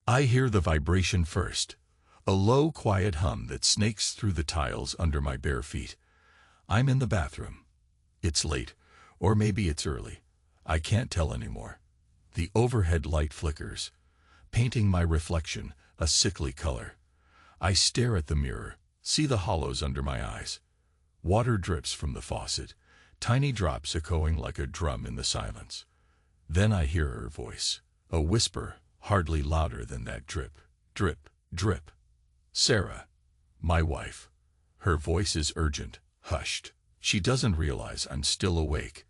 I hear the vibration first, a low, quiet hum that snakes through the tiles under my bare feet. I'm in the bathroom. It's late, or maybe it's early. I can't tell anymore. The overhead light flickers, painting my reflection a sickly color. I stare at the mirror, see the hollows under my eyes. Water drips from the faucet, tiny drops echoing like a drum in the silence. Then I hear her voice, a whisper, hardly louder than that drip, drip, drip. Sarah, my wife. Her voice is urgent, hushed. She doesn't realize I'm still awake.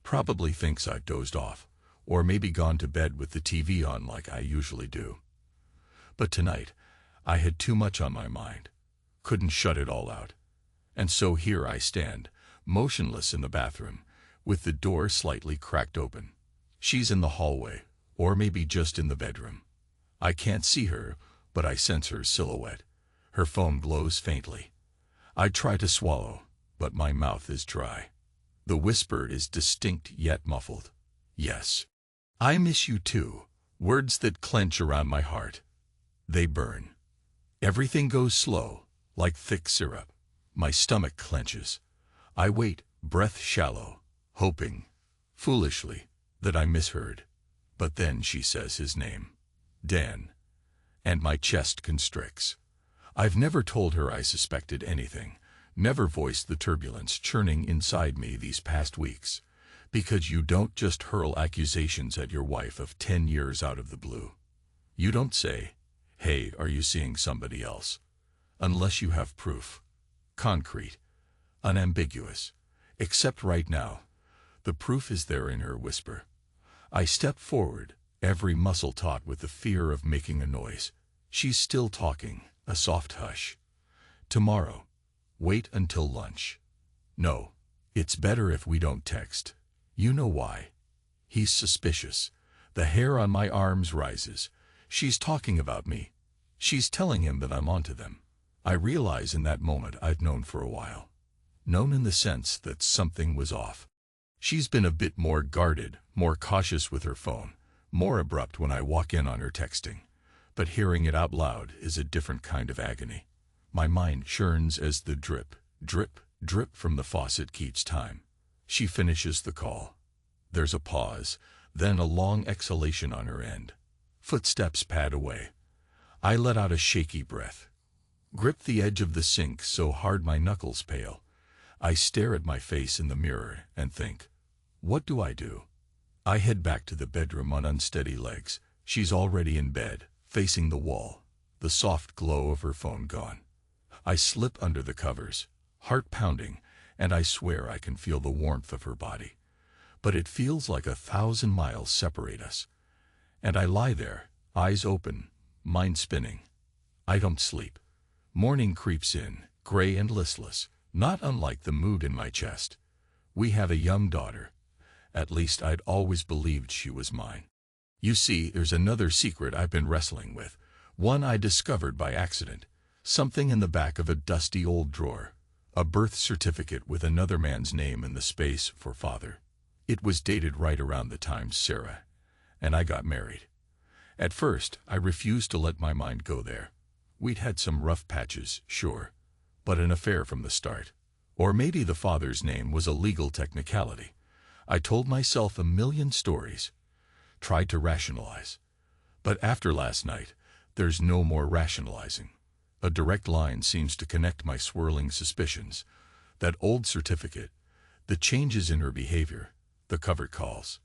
Probably thinks I've dozed off, or maybe gone to bed with the TV on like I usually do. But tonight, I had too much on my mind. Couldn't shut it all out. And so here I stand, motionless in the bathroom, with the door slightly cracked open. She's in the hallway, or maybe just in the bedroom. I can't see her, but I sense her silhouette. Her phone glows faintly. I try to swallow, but my mouth is dry. The whisper is distinct yet muffled. Yes. I miss you too. Words that clench around my heart. They burn. Everything goes slow, like thick syrup. My stomach clenches. I wait, breath shallow, hoping, foolishly, that I misheard. But then she says his name. Dan. And my chest constricts. I've never told her I suspected anything, never voiced the turbulence churning inside me these past weeks, because you don't just hurl accusations at your wife of 10 years out of the blue. You don't say, "Hey, are you seeing somebody else?" Unless you have proof. Concrete. Unambiguous. Except right now. The proof is there in her whisper. I step forward, every muscle taut with the fear of making a noise. She's still talking, a soft hush. Tomorrow. Wait until lunch. No, it's better if we don't text. You know why. He's suspicious. The hair on my arms rises. She's talking about me. She's telling him that I'm onto them. I realize in that moment I've known for a while. Known in the sense that something was off. She's been a bit more guarded, more cautious with her phone, more abrupt when I walk in on her texting. But hearing it out loud is a different kind of agony. My mind churns as the drip, drip, drip from the faucet keeps time. She finishes the call. There's a pause, then a long exhalation on her end. Footsteps pad away. I let out a shaky breath. Grip the edge of the sink so hard my knuckles pale. I stare at my face in the mirror and think, what do I do? I head back to the bedroom on unsteady legs. She's already in bed, facing the wall, the soft glow of her phone gone. I slip under the covers, heart pounding, and I swear I can feel the warmth of her body. But it feels like 1,000 miles separate us. And I lie there, eyes open, mind spinning. I don't sleep. Morning creeps in, gray and listless, not unlike the mood in my chest. We have a young daughter. At least I'd always believed she was mine. You see, there's another secret I've been wrestling with, one I discovered by accident. Something in the back of a dusty old drawer. A birth certificate with another man's name in the space for father. It was dated right around the time Sarah and I got married. At first, I refused to let my mind go there. We'd had some rough patches, sure, but an affair from the start. Or maybe the father's name was a legal technicality. I told myself a million stories, tried to rationalize. But after last night, there's no more rationalizing. A direct line seems to connect my swirling suspicions. That old certificate, the changes in her behavior, the covered calls.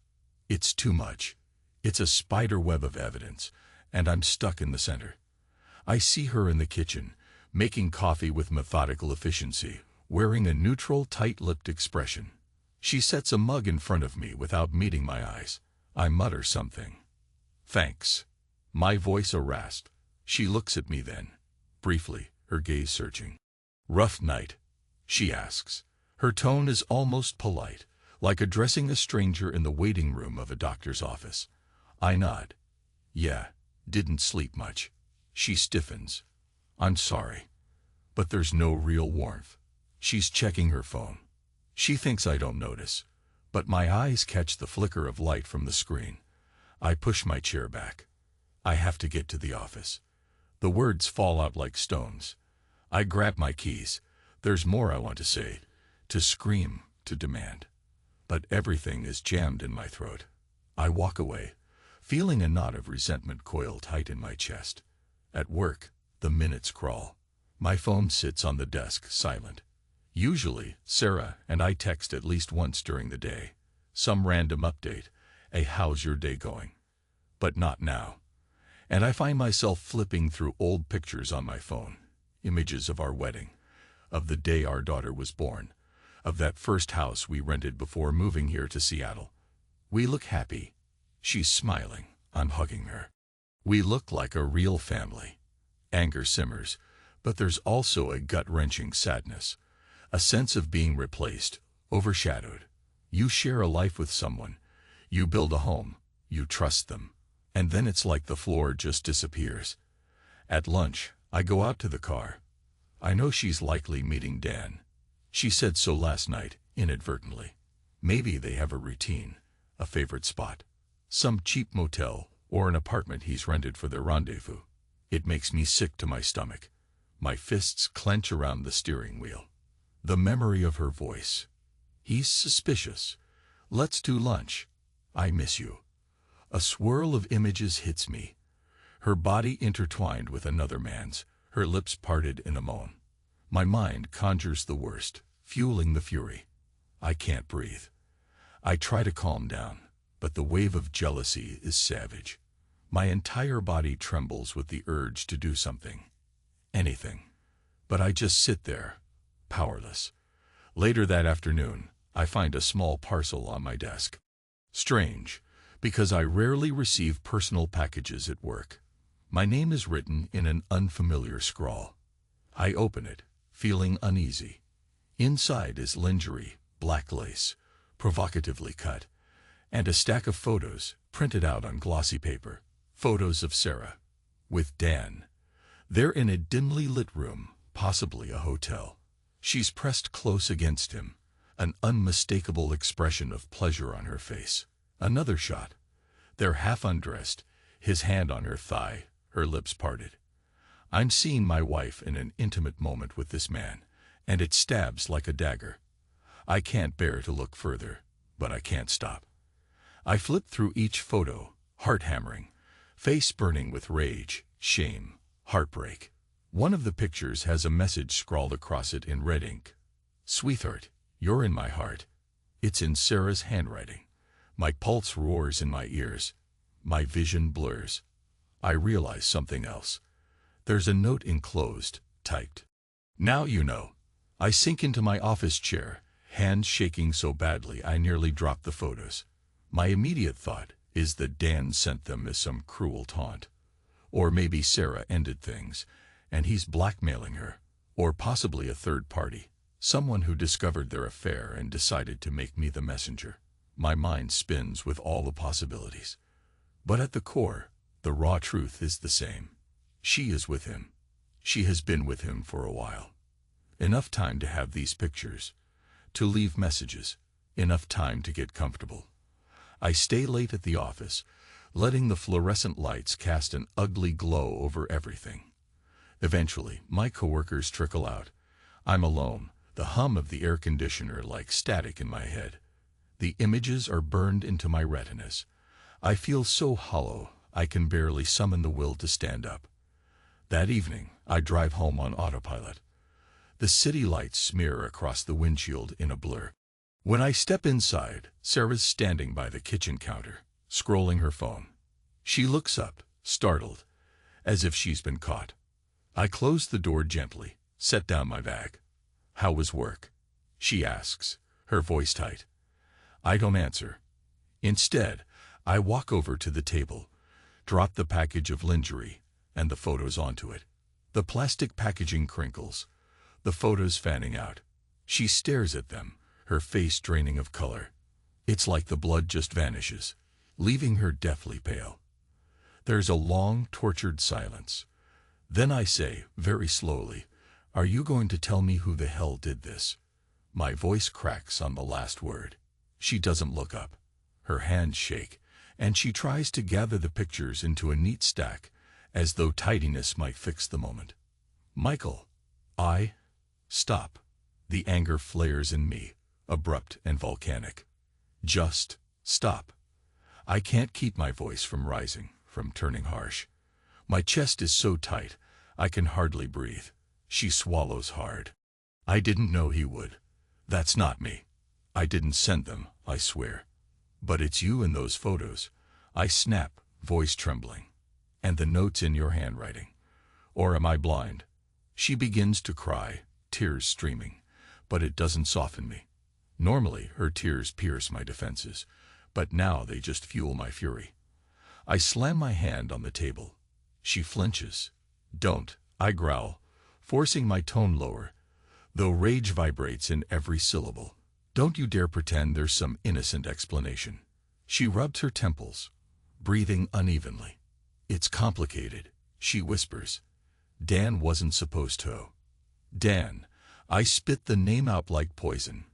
It's too much. It's a spider web of evidence, and I'm stuck in the center. I see her in the kitchen, making coffee with methodical efficiency, wearing a neutral, tight-lipped expression. She sets a mug in front of me without meeting my eyes. I mutter something. Thanks. My voice a rasp. She looks at me then, briefly, her gaze searching. Rough night? She asks. Her tone is almost polite, like addressing a stranger in the waiting room of a doctor's office. I nod. Yeah, didn't sleep much. She stiffens. I'm sorry. But there's no real warmth. She's checking her phone. She thinks I don't notice, but my eyes catch the flicker of light from the screen. I push my chair back. I have to get to the office. The words fall out like stones. I grab my keys. There's more I want to say, to scream, to demand. But everything is jammed in my throat. I walk away, feeling a knot of resentment coil tight in my chest. At work, the minutes crawl. My phone sits on the desk, silent. Usually, Sarah and I text at least once during the day. Some random update, a "how's your day going?" But not now. And I find myself flipping through old pictures on my phone. Images of our wedding, of the day our daughter was born, of that first house we rented before moving here to Seattle. We look happy. She's smiling. I'm hugging her. We look like a real family. Anger simmers, but there's also a gut-wrenching sadness, a sense of being replaced, overshadowed. You share a life with someone. You build a home. You trust them. And then it's like the floor just disappears. At lunch, I go out to the car. I know she's likely meeting Dan. She said so last night, inadvertently. Maybe they have a routine, a favorite spot, some cheap motel or an apartment he's rented for their rendezvous. It makes me sick to my stomach. My fists clench around the steering wheel. The memory of her voice. He's suspicious. Let's do lunch. I miss you. A swirl of images hits me. Her body intertwined with another man's, her lips parted in a moan. My mind conjures the worst, fueling the fury. I can't breathe. I try to calm down, but the wave of jealousy is savage. My entire body trembles with the urge to do something. Anything. But I just sit there, powerless. Later that afternoon, I find a small parcel on my desk. Strange, because I rarely receive personal packages at work. My name is written in an unfamiliar scrawl. I open it, feeling uneasy. Inside is lingerie, black lace, provocatively cut, and a stack of photos, printed out on glossy paper. Photos of Sarah, with Dan. They're in a dimly lit room, possibly a hotel. She's pressed close against him, an unmistakable expression of pleasure on her face. Another shot. They're half undressed, his hand on her thigh, her lips parted. I'm seeing my wife in an intimate moment with this man, and it stabs like a dagger. I can't bear to look further, but I can't stop. I flip through each photo, heart hammering, face burning with rage, shame, heartbreak. One of the pictures has a message scrawled across it in red ink. "Sweetheart, you're in my heart." It's in Sarah's handwriting. My pulse roars in my ears. My vision blurs. I realize something else. There's a note enclosed, typed. "Now you know." I sink into my office chair, hands shaking so badly I nearly drop the photos. My immediate thought is that Dan sent them as some cruel taunt. Or maybe Sarah ended things, and he's blackmailing her. Or possibly a third party, someone who discovered their affair and decided to make me the messenger. My mind spins with all the possibilities. But at the core, the raw truth is the same. She is with him. She has been with him for a while. Enough time to have these pictures, to leave messages, enough time to get comfortable. I stay late at the office, letting the fluorescent lights cast an ugly glow over everything. Eventually, my coworkers trickle out. I'm alone, the hum of the air conditioner like static in my head. The images are burned into my retinas. I feel so hollow, I can barely summon the will to stand up. That evening, I drive home on autopilot. The city lights smear across the windshield in a blur. When I step inside, Sarah's standing by the kitchen counter, scrolling her phone. She looks up, startled, as if she's been caught. I close the door gently, set down my bag. "How was work?" she asks, her voice tight. I don't answer. Instead, I walk over to the table, drop the package of lingerie and the photos onto it. The plastic packaging crinkles, the photos fanning out. She stares at them, her face draining of color. It's like the blood just vanishes, leaving her deathly pale. There's a long, tortured silence. Then I say, very slowly, "Are you going to tell me who the hell did this?" My voice cracks on the last word. She doesn't look up. Her hands shake, and she tries to gather the pictures into a neat stack, as though tidiness might fix the moment. Michael, stop. The anger flares in me, abrupt and volcanic. Just stop. I can't keep my voice from rising, from turning harsh. My chest is so tight, I can hardly breathe. She swallows hard. I didn't know he would. That's not me. I didn't send them, I swear. But it's you in those photos. I snap, voice trembling. And the notes in your handwriting. Or am I blind? She begins to cry, tears streaming, but it doesn't soften me. Normally, her tears pierce my defenses, but now they just fuel my fury. I slam my hand on the table. She flinches. Don't, I growl, forcing my tone lower, though rage vibrates in every syllable. Don't you dare pretend there's some innocent explanation. She rubs her temples, breathing unevenly. It's complicated, she whispers. Dan wasn't supposed to. Dan, I spit the name out like poison.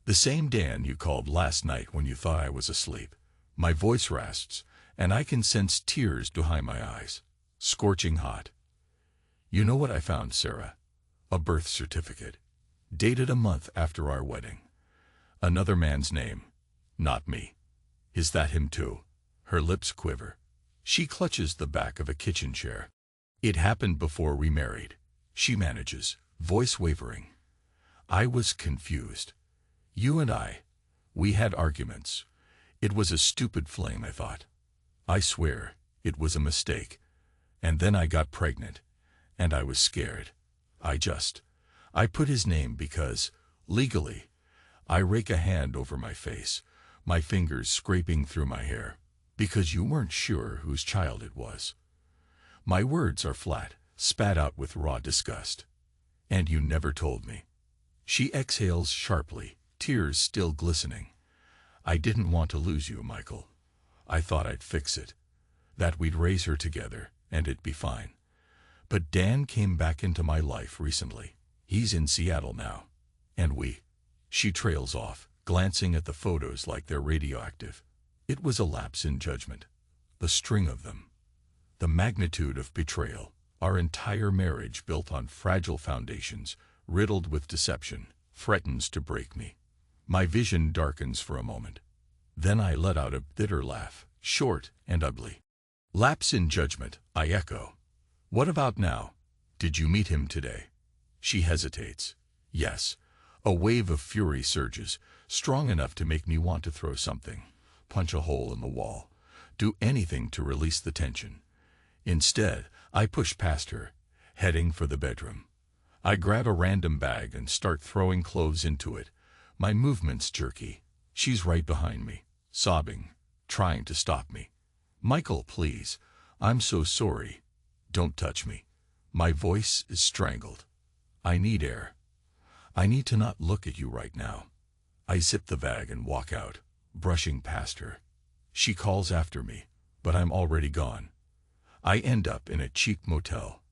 The same Dan you called last night when you thought I was asleep. My voice rasps, and I can sense tears behind my eyes. Scorching hot. You know what I found, Sarah? A birth certificate. Dated a month after our wedding. Another man's name. Not me. Is that him too? Her lips quiver. She clutches the back of a kitchen chair. It happened before we married. She manages, voice wavering. I was confused. You and we had arguments. It was a stupid flame, I thought. I swear, it was a mistake. And then I got pregnant, and I was scared. I put his name because, legally, I rake a hand over my face, my fingers scraping through my hair, because you weren't sure whose child it was. My words are flat, spat out with raw disgust. And you never told me. She exhales sharply, tears still glistening. I didn't want to lose you, Michael. I thought I'd fix it. That we'd raise her together, and it'd be fine. But Dan came back into my life recently. He's in Seattle now. And she trails off, glancing at the photos like they're radioactive. It was a lapse in judgment. The string of them. The magnitude of betrayal. Our entire marriage built on fragile foundations, riddled with deception, threatens to break me. My vision darkens for a moment. Then I let out a bitter laugh, short and ugly. Lapse in judgment, I echo. What about now? Did you meet him today? She hesitates. Yes. A wave of fury surges, strong enough to make me want to throw something, punch a hole in the wall, do anything to release the tension. Instead, I push past her, heading for the bedroom. I grab a random bag and start throwing clothes into it, my movements jerky. She's right behind me, sobbing, trying to stop me. Michael, please. I'm so sorry. Don't touch me. My voice is strangled. I need air. I need to not look at you right now. I zip the bag and walk out, brushing past her. She calls after me, but I'm already gone. I end up in a cheap motel.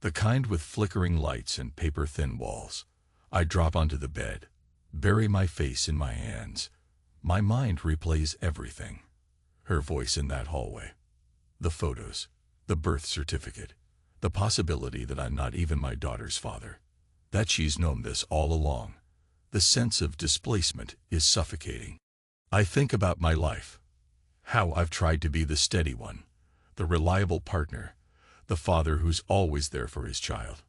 The kind with flickering lights and paper-thin walls. I drop onto the bed, bury my face in my hands. My mind replays everything. Her voice in that hallway. The photos. The birth certificate. The possibility that I'm not even my daughter's father. That she's known this all along. The sense of displacement is suffocating. I think about my life. How I've tried to be the steady one. The reliable partner. The father who's always there for his child.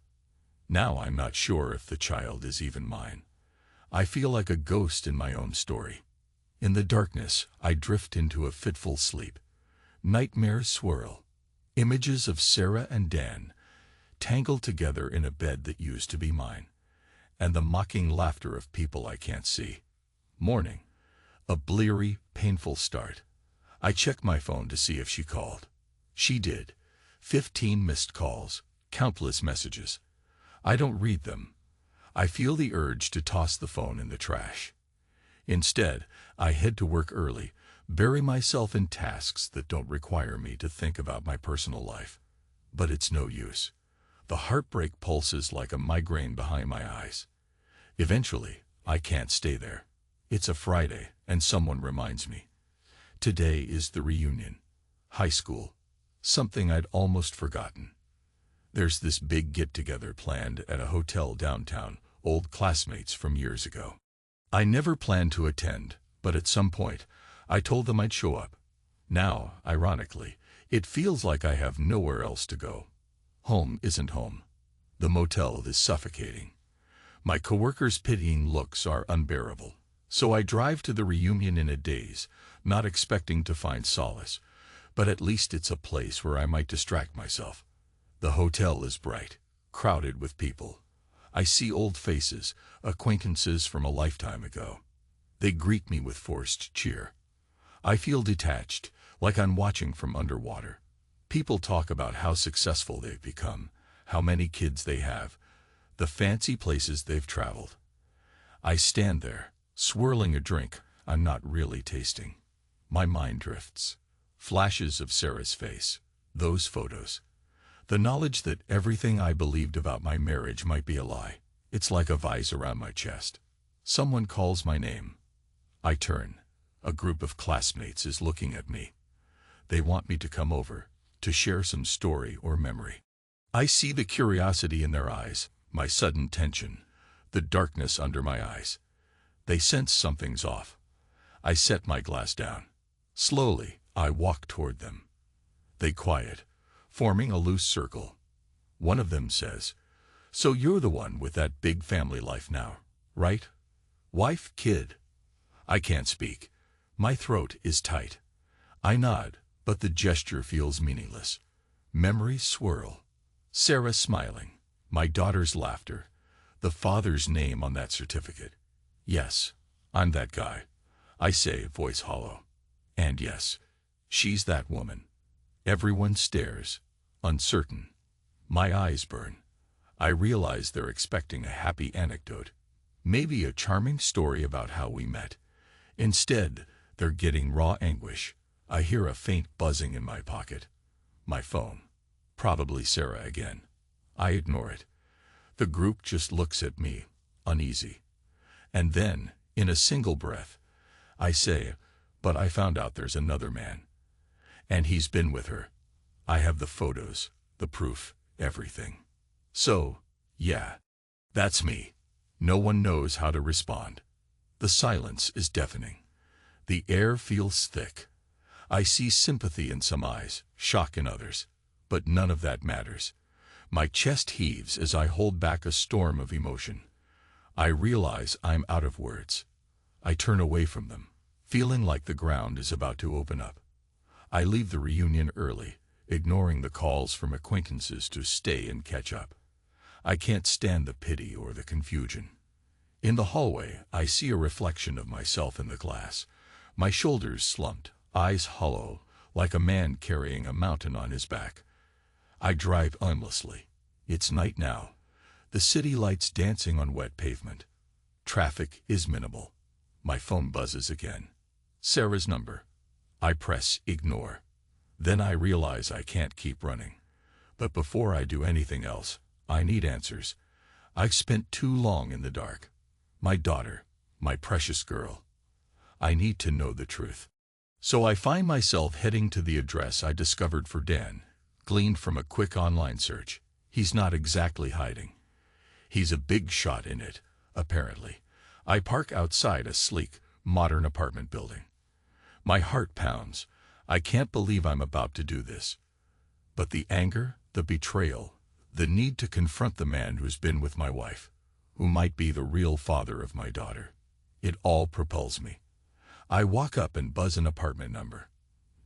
Now I'm not sure if the child is even mine. I feel like a ghost in my own story. In the darkness, I drift into a fitful sleep. Nightmares swirl. Images of Sarah and Dan, tangled together in a bed that used to be mine. And the mocking laughter of people I can't see. Morning. A bleary, painful start. I check my phone to see if she called. She did. 15 missed calls, countless messages. I don't read them. I feel the urge to toss the phone in the trash. Instead, I head to work early, bury myself in tasks that don't require me to think about my personal life. But it's no use. The heartbreak pulses like a migraine behind my eyes. Eventually, I can't stay there. It's a Friday, and someone reminds me. Today is the reunion. High school. Something I'd almost forgotten. There's this big get-together planned at a hotel downtown, old classmates from years ago. I never planned to attend, but at some point, I told them I'd show up. Now, ironically, it feels like I have nowhere else to go. Home isn't home. The motel is suffocating. My coworkers' pitying looks are unbearable. So I drive to the reunion in a daze, not expecting to find solace, but at least it's a place where I might distract myself. The hotel is bright, crowded with people. I see old faces, acquaintances from a lifetime ago. They greet me with forced cheer. I feel detached, like I'm watching from underwater. People talk about how successful they've become, how many kids they have, the fancy places they've traveled. I stand there, swirling a drink I'm not really tasting. My mind drifts. Flashes of Sarah's face. Those photos. The knowledge that everything I believed about my marriage might be a lie. It's like a vise around my chest. Someone calls my name. I turn. A group of classmates is looking at me. They want me to come over, to share some story or memory. I see the curiosity in their eyes, my sudden tension, the darkness under my eyes. They sense something's off. I set my glass down. Slowly, I walk toward them. They quiet, forming a loose circle. One of them says, "So you're the one with that big family life now, right? Wife, kid?" I can't speak. My throat is tight. I nod, but the gesture feels meaningless. Memories swirl. Sarah smiling. My daughter's laughter. The father's name on that certificate. Yes, I'm that guy. I say, voice hollow. And yes, she's that woman. Everyone stares, uncertain. My eyes burn. I realize they're expecting a happy anecdote. Maybe a charming story about how we met. Instead, they're getting raw anguish. I hear a faint buzzing in my pocket. My phone. Probably Sarah again. I ignore it. The group just looks at me, uneasy. And then, in a single breath, I say, "But I found out there's another man. And he's been with her. I have the photos, the proof, everything." So, yeah, that's me. No one knows how to respond. The silence is deafening. The air feels thick. I see sympathy in some eyes, shock in others, but none of that matters. My chest heaves as I hold back a storm of emotion. I realize I'm out of words. I turn away from them, feeling like the ground is about to open up. I leave the reunion early, ignoring the calls from acquaintances to stay and catch up. I can't stand the pity or the confusion. In the hallway, I see a reflection of myself in the glass. My shoulders slumped, eyes hollow, like a man carrying a mountain on his back. I drive aimlessly. It's night now. The city lights dancing on wet pavement. Traffic is minimal. My phone buzzes again. Sarah's number. I press ignore. Then I realize I can't keep running. But before I do anything else, I need answers. I've spent too long in the dark. My daughter, my precious girl. I need to know the truth. So I find myself heading to the address I discovered for Dan, gleaned from a quick online search. He's not exactly hiding. He's a big shot in it, apparently. I park outside a sleek, modern apartment building. My heart pounds. I can't believe I'm about to do this. But the anger, the betrayal, the need to confront the man who's been with my wife, who might be the real father of my daughter, it all propels me. I walk up and buzz an apartment number.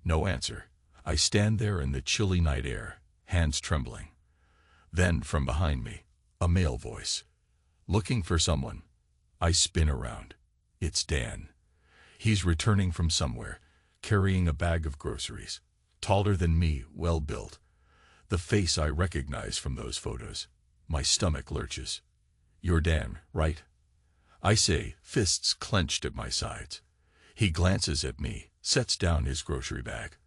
No answer. I stand there in the chilly night air, hands trembling. Then, from behind me, a male voice. "Looking for someone?" I spin around. It's Dan. He's returning from somewhere, carrying a bag of groceries. Taller than me, well-built. The face I recognize from those photos. My stomach lurches. "You're Dan, right?" I say, fists clenched at my sides. He glances at me, sets down his grocery bag.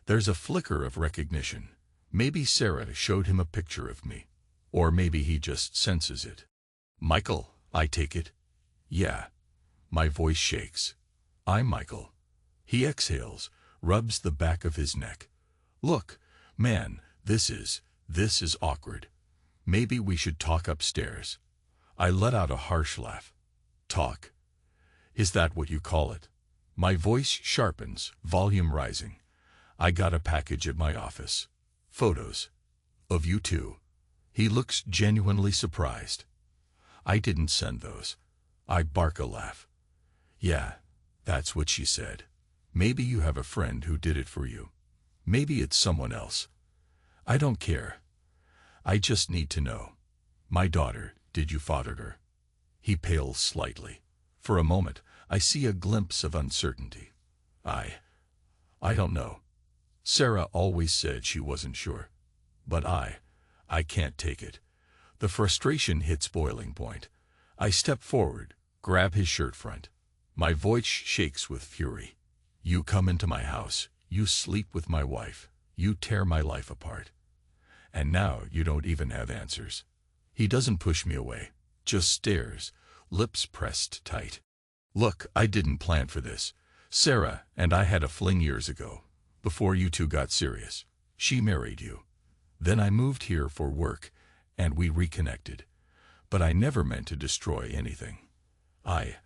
There's a flicker of recognition. Maybe Sarah showed him a picture of me. Or maybe he just senses it. "Michael, I take it?" "Yeah." My voice shakes. "I'm Michael." He exhales, rubs the back of his neck. Look, man, this is awkward. Maybe we should talk upstairs. I let out a harsh laugh. Talk? Is that what you call it? My voice sharpens, volume rising. I got a package at my office. Photos. Of you two. He looks genuinely surprised. I didn't send those. I bark a laugh. Yeah, that's what she said. Maybe you have a friend who did it for you. Maybe it's someone else. I don't care. I just need to know. My daughter, did you father her? He pales slightly. For a moment, I see a glimpse of uncertainty. I don't know. Sarah always said she wasn't sure. But I can't take it. The frustration hits boiling point. I step forward, grab his shirt front. My voice shakes with fury. You come into my house, you sleep with my wife, you tear my life apart. And now you don't even have answers. He doesn't push me away, just stares, lips pressed tight. Look, I didn't plan for this. Sarah and I had a fling years ago, before you two got serious. She married you. Then I moved here for work, and we reconnected. But I never meant to destroy anything. I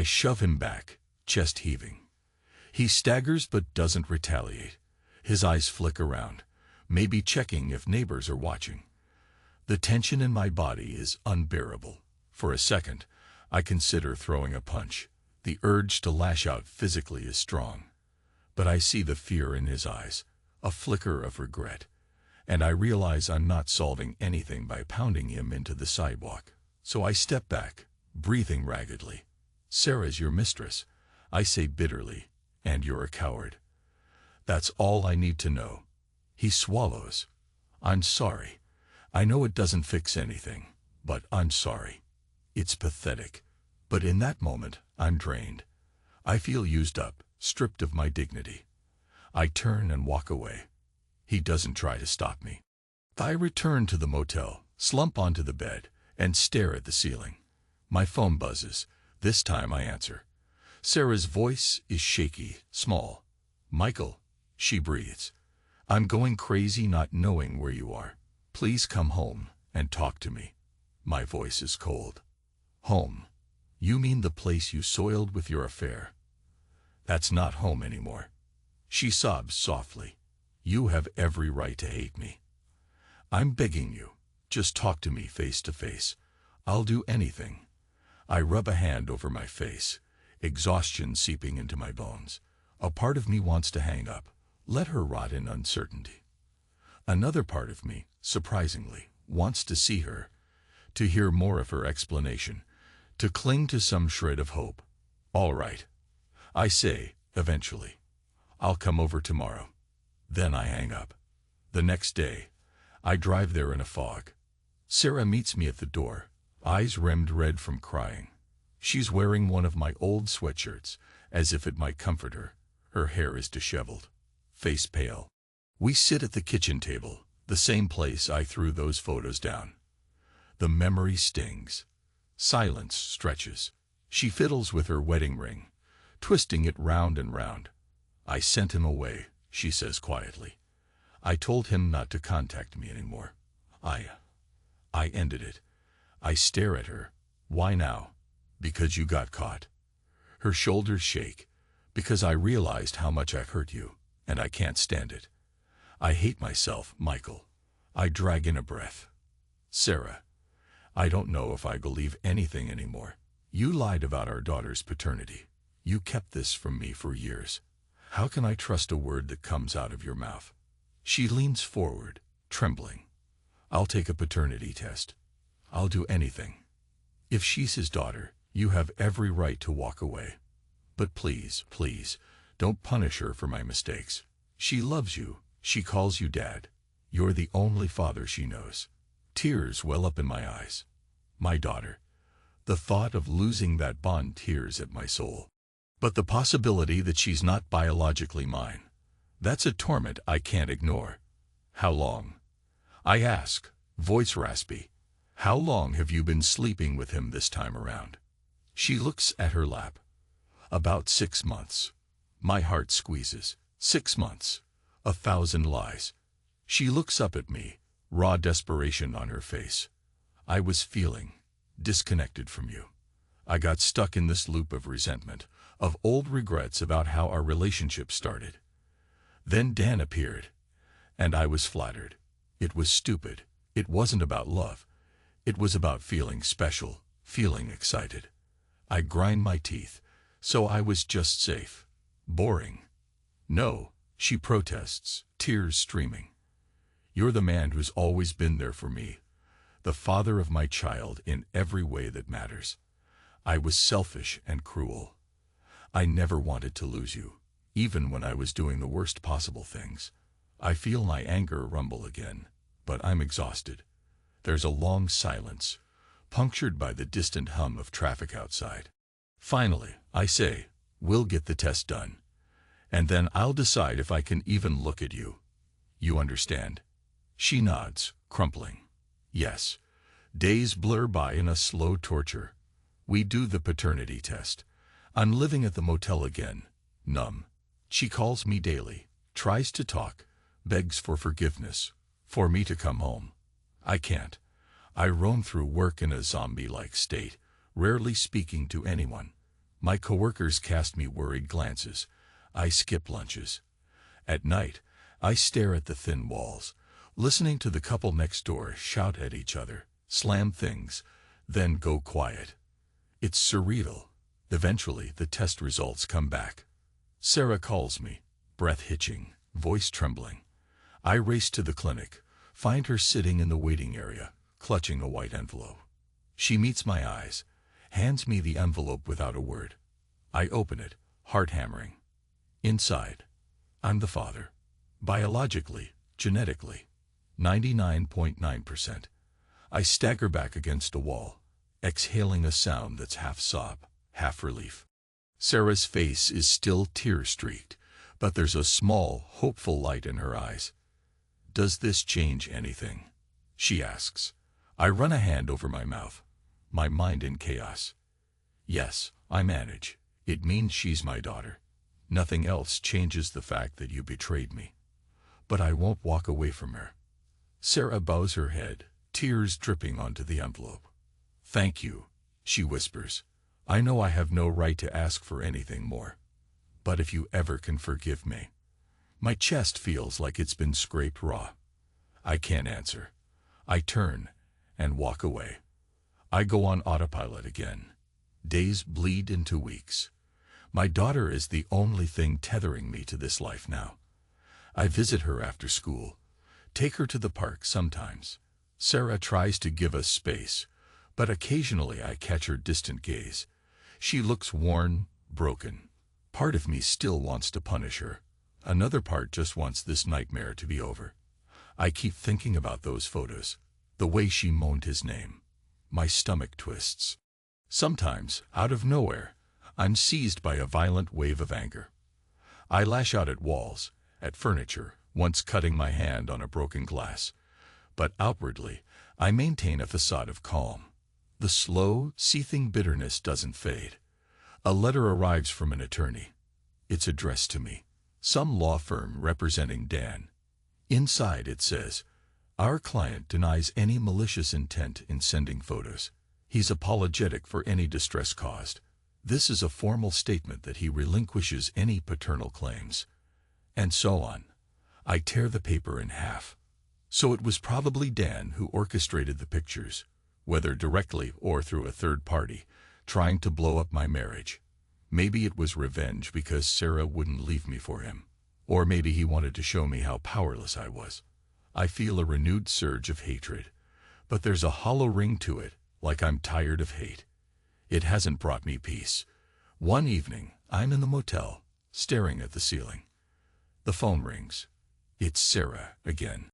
shove him back, chest heaving. He staggers but doesn't retaliate. His eyes flick around, maybe checking if neighbors are watching. The tension in my body is unbearable. For a second, I consider throwing a punch. The urge to lash out physically is strong. But I see the fear in his eyes, a flicker of regret. And I realize I'm not solving anything by pounding him into the sidewalk. So I step back, breathing raggedly. Sarah's your mistress, I say bitterly, and you're a coward. That's all I need to know. He swallows. I'm sorry. I know it doesn't fix anything, but I'm sorry. It's pathetic. But in that moment, I'm drained. I feel used up, stripped of my dignity. I turn and walk away. He doesn't try to stop me. I return to the motel, slump onto the bed, and stare at the ceiling. My phone buzzes. This time I answer. Sarah's voice is shaky, small. Michael, she breathes. I'm going crazy not knowing where you are. Please come home and talk to me. My voice is cold. Home? You mean the place you soiled with your affair? That's not home anymore. She sobs softly. You have every right to hate me. I'm begging you. Just talk to me face to face. I'll do anything. I rub a hand over my face, exhaustion seeping into my bones. A part of me wants to hang up, let her rot in uncertainty. Another part of me, surprisingly, wants to see her, to hear more of her explanation, to cling to some shred of hope. All right, I say, eventually. I'll come over tomorrow. Then I hang up. The next day, I drive there in a fog. Sarah meets me at the door, eyes rimmed red from crying. She's wearing one of my old sweatshirts, as if it might comfort her. Her hair is disheveled, face pale. We sit at the kitchen table, the same place I threw those photos down. The memory stings. Silence stretches. She fiddles with her wedding ring, twisting it round and round. I sent him away, she says quietly. I told him not to contact me anymore. I ended it. I stare at her. Why now? Because you got caught. Her shoulders shake. Because I realized how much I've hurt you, and I can't stand it. I hate myself, Michael. I drag in a breath. Sarah, I don't know if I believe anything anymore. You lied about our daughter's paternity. You kept this from me for years. How can I trust a word that comes out of your mouth? She leans forward, trembling. I'll take a paternity test. I'll do anything. If she's his daughter, you have every right to walk away. But please, please, don't punish her for my mistakes. She loves you. She calls you Dad. You're the only father she knows. Tears well up in my eyes. My daughter. The thought of losing that bond tears at my soul. But the possibility that she's not biologically mine, that's a torment I can't ignore. How long? I ask, voice raspy. How long have you been sleeping with him this time around? She looks at her lap. About 6 months. My heart squeezes. 6 months. 1,000 lies. She looks up at me, raw desperation on her face. I was feeling disconnected from you. I got stuck in this loop of resentment, of old regrets about how our relationship started. Then Dan appeared, and I was flattered. It was stupid. It wasn't about love. It was about feeling special, feeling excited. I grind my teeth, so I was just safe. Boring. No, she protests, tears streaming. You're the man who's always been there for me, the father of my child in every way that matters. I was selfish and cruel. I never wanted to lose you, even when I was doing the worst possible things. I feel my anger rumble again, but I'm exhausted. There's a long silence, punctured by the distant hum of traffic outside. Finally, I say, we'll get the test done, and then I'll decide if I can even look at you. You understand? She nods, crumpling. Yes. Days blur by in a slow torture. We do the paternity test. I'm living at the motel again, numb. She calls me daily, tries to talk, begs for forgiveness, for me to come home. I can't. I roam through work in a zombie-like state, rarely speaking to anyone. My coworkers cast me worried glances. I skip lunches. At night, I stare at the thin walls, listening to the couple next door shout at each other, slam things, then go quiet. It's surreal. Eventually, the test results come back. Sarah calls me, breath hitching, voice trembling. I race to the clinic, find her sitting in the waiting area, clutching a white envelope. She meets my eyes, hands me the envelope without a word. I open it, heart hammering. Inside, I'm the father. Biologically, genetically, 99.9%. I stagger back against a wall, exhaling a sound that's half sob, half relief. Sarah's face is still tear-streaked, but there's a small, hopeful light in her eyes. Does this change anything? She asks. I run a hand over my mouth, my mind in chaos. Yes, I manage. It means she's my daughter. Nothing else changes the fact that you betrayed me. But I won't walk away from her. Sarah bows her head, tears dripping onto the envelope. Thank you, she whispers. I know I have no right to ask for anything more. But if you ever can forgive me. My chest feels like it's been scraped raw. I can't answer. I turn and walk away. I go on autopilot again. Days bleed into weeks. My daughter is the only thing tethering me to this life now. I visit her after school, take her to the park sometimes. Sarah tries to give us space, but occasionally I catch her distant gaze. She looks worn, broken. Part of me still wants to punish her. Another part just wants this nightmare to be over. I keep thinking about those photos, the way she moaned his name. My stomach twists. Sometimes, out of nowhere, I'm seized by a violent wave of anger. I lash out at walls, at furniture, once cutting my hand on a broken glass. But outwardly, I maintain a facade of calm. The slow, seething bitterness doesn't fade. A letter arrives from an attorney. It's addressed to me, some law firm representing Dan. Inside it says, our client denies any malicious intent in sending photos. He's apologetic for any distress caused. This is a formal statement that he relinquishes any paternal claims. And so on. I tear the paper in half. So it was probably Dan who orchestrated the pictures, whether directly or through a third party, trying to blow up my marriage. Maybe it was revenge because Sarah wouldn't leave me for him. Or maybe he wanted to show me how powerless I was. I feel a renewed surge of hatred, but there's a hollow ring to it, like I'm tired of hate. It hasn't brought me peace. One evening, I'm in the motel, staring at the ceiling. The phone rings. It's Sarah again.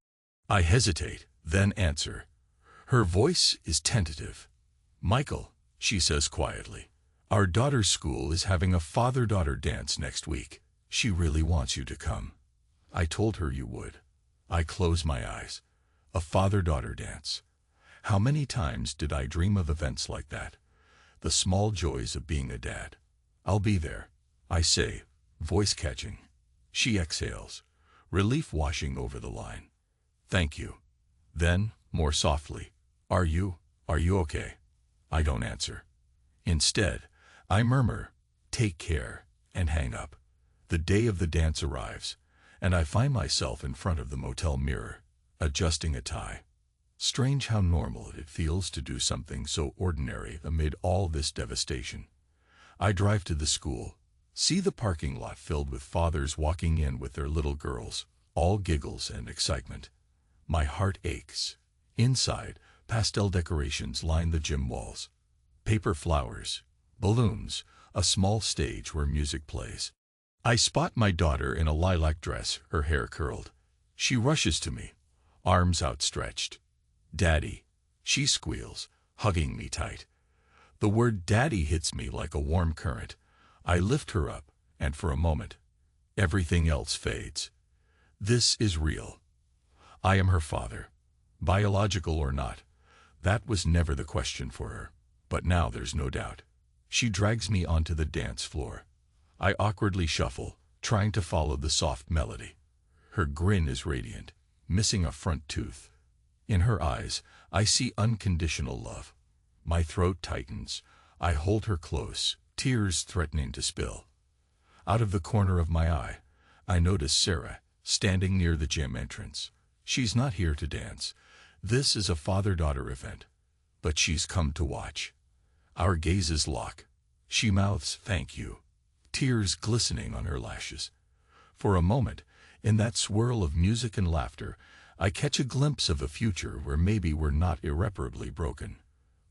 I hesitate, then answer. Her voice is tentative. Michael, she says quietly, our daughter's school is having a father-daughter dance next week. She really wants you to come. I told her you would. I close my eyes. A father-daughter dance. How many times did I dream of events like that? The small joys of being a dad. I'll be there, I say, voice catching. She exhales, relief washing over the line. Thank you. Then, more softly, are you okay? I don't answer. Instead, I murmur, take care, and hang up. The day of the dance arrives, and I find myself in front of the motel mirror, adjusting a tie. Strange how normal it feels to do something so ordinary amid all this devastation. I drive to the school, see the parking lot filled with fathers walking in with their little girls, all giggles and excitement. My heart aches. Inside, pastel decorations line the gym walls. Paper flowers, balloons, a small stage where music plays. I spot my daughter in a lilac dress, her hair curled. She rushes to me, arms outstretched. Daddy, she squeals, hugging me tight. The word daddy hits me like a warm current. I lift her up, and for a moment, everything else fades. This is real. I am her father, biological or not. That was never the question for her, but now there's no doubt. She drags me onto the dance floor. I awkwardly shuffle, trying to follow the soft melody. Her grin is radiant, missing a front tooth. In her eyes, I see unconditional love. My throat tightens. I hold her close, tears threatening to spill. Out of the corner of my eye, I notice Sarah, standing near the gym entrance. She's not here to dance. This is a father-daughter event, but she's come to watch. Our gazes lock. She mouths, "Thank you," tears glistening on her lashes. For a moment, in that swirl of music and laughter, I catch a glimpse of a future where maybe we're not irreparably broken,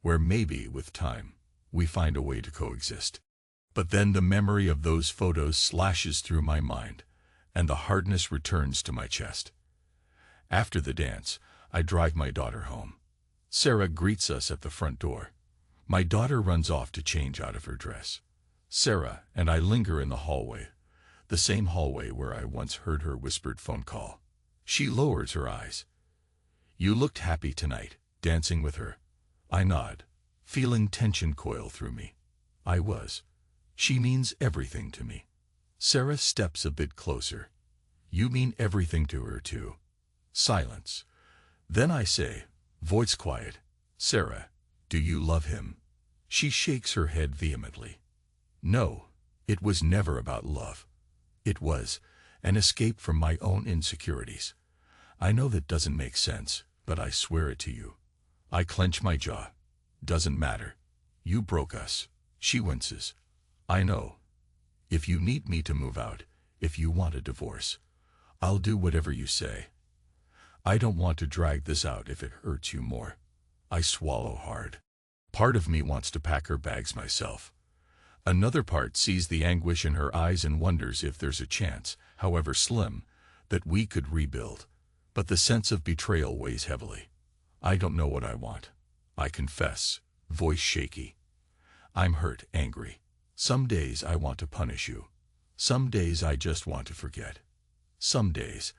where maybe, with time, we find a way to coexist. But then the memory of those photos slashes through my mind, and the hardness returns to my chest. After the dance, I drive my daughter home. Sarah greets us at the front door. My daughter runs off to change out of her dress. Sarah and I linger in the hallway, the same hallway where I once heard her whispered phone call. She lowers her eyes. "You looked happy tonight, dancing with her." I nod, feeling tension coil through me. I was. She means everything to me. Sarah steps a bit closer. "You mean everything to her too." Silence. Then I say, voice quiet, "Sarah, do you love him?" She shakes her head vehemently. No, it was never about love. It was an escape from my own insecurities. I know that doesn't make sense, but I swear it to you. I clench my jaw. "Doesn't matter. You broke us." She winces. "I know. If you need me to move out, if you want a divorce, I'll do whatever you say. I don't want to drag this out if it hurts you more." I swallow hard. Part of me wants to pack her bags myself. Another part sees the anguish in her eyes and wonders if there's a chance, however slim, that we could rebuild. But the sense of betrayal weighs heavily. I don't know what I want. I confess, voice shaky. I'm hurt, angry. Some days I want to punish you. Some days I just want to forget. Some days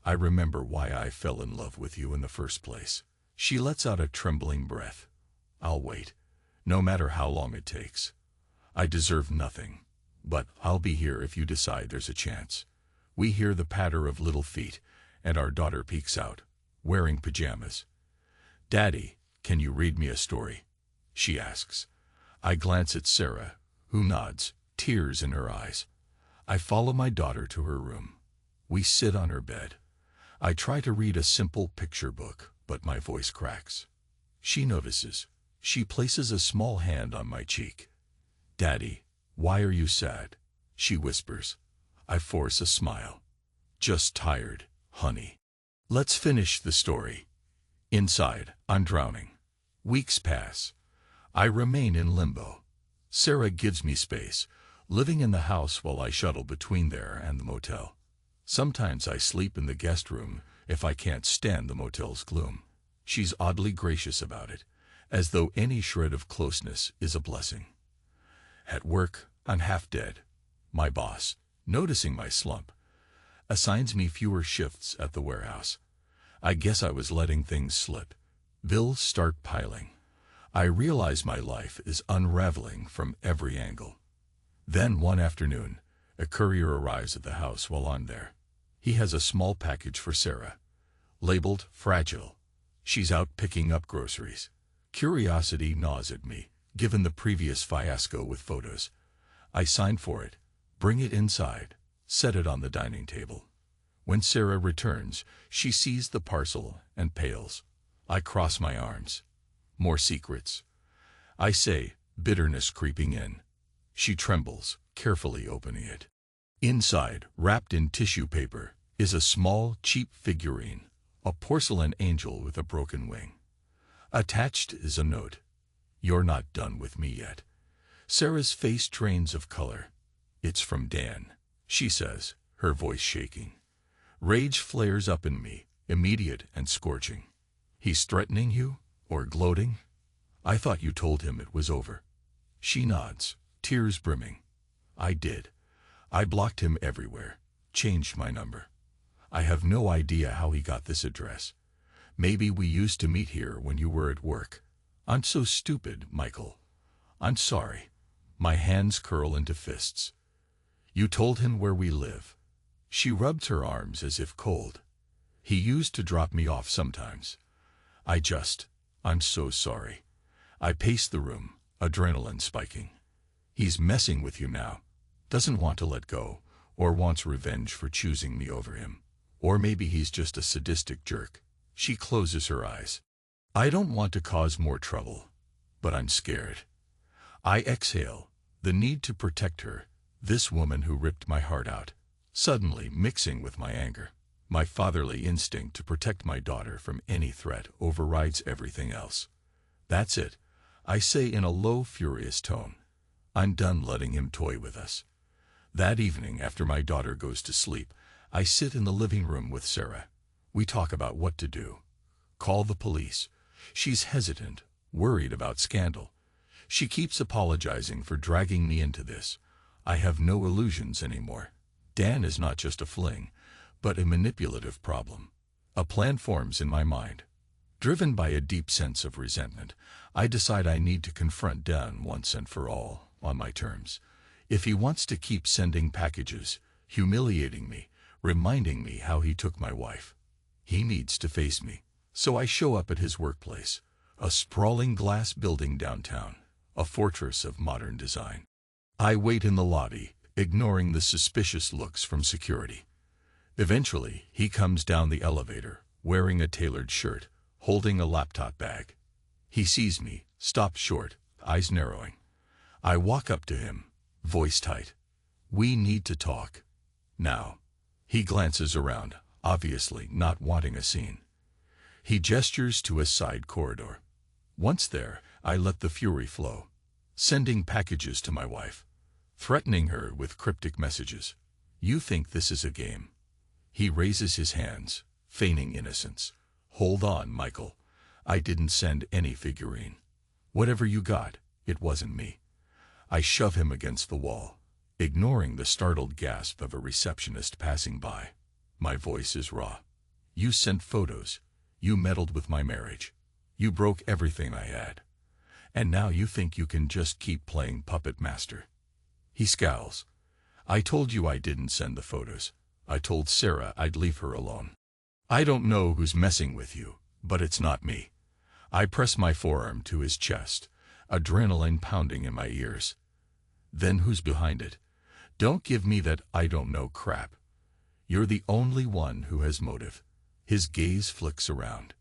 I remember why I fell in love with you in the first place. She lets out a trembling breath. I'll wait, no matter how long it takes. I deserve nothing, but I'll be here if you decide there's a chance. We hear the patter of little feet, and our daughter peeks out, wearing pajamas. "Daddy, can you read me a story?" she asks. I glance at Sarah, who nods, tears in her eyes. I follow my daughter to her room. We sit on her bed. I try to read a simple picture book, but my voice cracks. She notices. She places a small hand on my cheek. "Daddy, why are you sad?" she whispers. I force a smile. "Just tired, honey." Let's finish the story. Inside, I'm drowning. Weeks pass. I remain in limbo. Sarah gives me space, living in the house while I shuttle between there and the motel. Sometimes I sleep in the guest room if I can't stand the motel's gloom. She's oddly gracious about it, as though any shred of closeness is a blessing. At work, I'm half dead. My boss, noticing my slump, assigns me fewer shifts at the warehouse. I guess I was letting things slip. Bills start piling. I realize my life is unraveling from every angle. Then one afternoon, A courier arrives at the house while I'm there. He has a small package for Sarah, labeled fragile. She's out picking up groceries. Curiosity gnaws at me, given the previous fiasco with photos. I sign for it, bring it inside, set it on the dining table. When Sarah returns, she sees the parcel and pales. I cross my arms. More secrets. I say, bitterness creeping in. She trembles, carefully opening it. Inside, wrapped in tissue paper, is a small, cheap figurine, a porcelain angel with a broken wing. Attached is a note. You're not done with me yet. Sarah's face drains of color. It's from Dan, she says, her voice shaking. Rage flares up in me, immediate and scorching. He's threatening you? Or gloating? I thought you told him it was over. She nods, tears brimming. I did. I blocked him everywhere, changed my number. I have no idea how he got this address. Maybe we used to meet here when you were at work. I'm so stupid, Michael. I'm sorry. My hands curl into fists. You told him where we live. She rubbed her arms as if cold. He used to drop me off sometimes. I'm so sorry. I pace the room, adrenaline spiking. He's messing with you now. Doesn't want to let go, or wants revenge for choosing me over him. Or maybe he's just a sadistic jerk. She closes her eyes. I don't want to cause more trouble, but I'm scared. I exhale, the need to protect her, this woman who ripped my heart out, suddenly mixing with my anger. My fatherly instinct to protect my daughter from any threat overrides everything else. That's it, I say in a low, furious tone. I'm done letting him toy with us. That evening, after my daughter goes to sleep, I sit in the living room with Sarah. We talk about what to do. Call the police. She's hesitant, worried about scandal. She keeps apologizing for dragging me into this. I have no illusions anymore. Dan is not just a fling, but a manipulative problem. A plan forms in my mind. Driven by a deep sense of resentment, I decide I need to confront Dan once and for all, on my terms. If he wants to keep sending packages, humiliating me, reminding me how he took my wife, he needs to face me. So I show up at his workplace, a sprawling glass building downtown, a fortress of modern design. I wait in the lobby, ignoring the suspicious looks from security. Eventually, he comes down the elevator, wearing a tailored shirt, holding a laptop bag. He sees me, stops short, eyes narrowing. I walk up to him, voice tight. We need to talk. Now. He glances around, obviously not wanting a scene. He gestures to a side corridor. Once there, I let the fury flow, sending packages to my wife, threatening her with cryptic messages. You think this is a game? He raises his hands, feigning innocence. Hold on, Michael. I didn't send any figurine. Whatever you got, it wasn't me. I shove him against the wall, ignoring the startled gasp of a receptionist passing by. My voice is raw. You sent photos. You meddled with my marriage. You broke everything I had. And now you think you can just keep playing puppet master. He scowls. I told you I didn't send the photos. I told Sarah I'd leave her alone. I don't know who's messing with you, but it's not me. I press my forearm to his chest, adrenaline pounding in my ears. Then who's behind it? Don't give me that I don't know crap. You're the only one who has motive. His gaze flicks around.